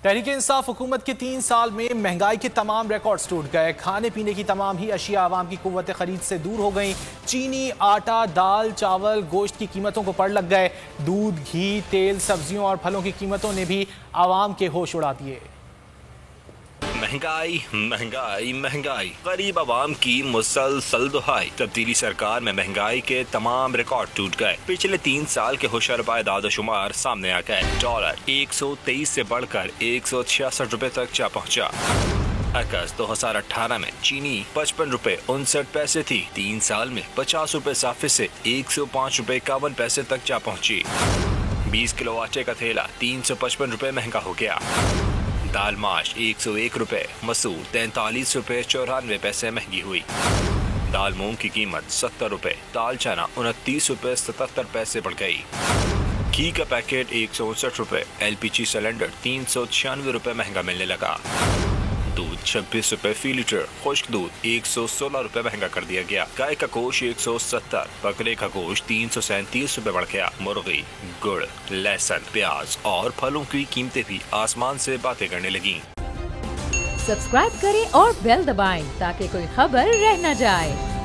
तहरीक इंसाफ हुकूमत के 3 साल में महंगाई के तमाम रिकॉर्ड्स टूट गए। खाने पीने की तमाम ही अशिया आवाम की कुव्वत खरीद से दूर हो गई। चीनी, आटा, दाल, चावल, गोश्त की कीमतों को पड़ लग गए। दूध, घी, तेल, सब्जियों और फलों की कीमतों ने भी आवाम के होश उड़ा दिए। महंगाई महंगाई महंगाई, गरीब आवाम की मुसलसल दुहाई। तब्दीली सरकार में महंगाई के तमाम रिकॉर्ड टूट गए। पिछले 3 साल के होशरबा दादोशुमार सामने आ गए। डॉलर 123 से बढ़कर 166 रुपए तक जा पहुंचा। अगस्त 2018 में चीनी 55 रुपए 59 पैसे थी। 3 साल में 50 रुपए इजाफे से 105 रुपए 51 पैसे तक जा पहुंची। 20 किलो आटे का थैला 355 रुपए महंगा हो गया। दाल माश 101 रुपए, मसूर 43 रुपए 94 पैसे महंगी हुई। दाल मूंग की कीमत 70 रुपए, दाल चना 29 रुपए 77 पैसे बढ़ गई। घी का पैकेट 159 रुपए, LPG सिलेंडर 396 रुपए महंगा मिलने लगा। दूध 26 रुपए फी लीटर, खुश्क दूध 116 रुपए महंगा कर दिया गया। गाय का गोश्त 170, बकरे का गोश्त 337 रुपए बढ़ गया। मुर्गी, गुड़, लहसुन, प्याज और फलों की कीमतें भी आसमान से बातें करने लगी। सब्सक्राइब करें और बेल दबाएं ताकि कोई खबर रह न जाए।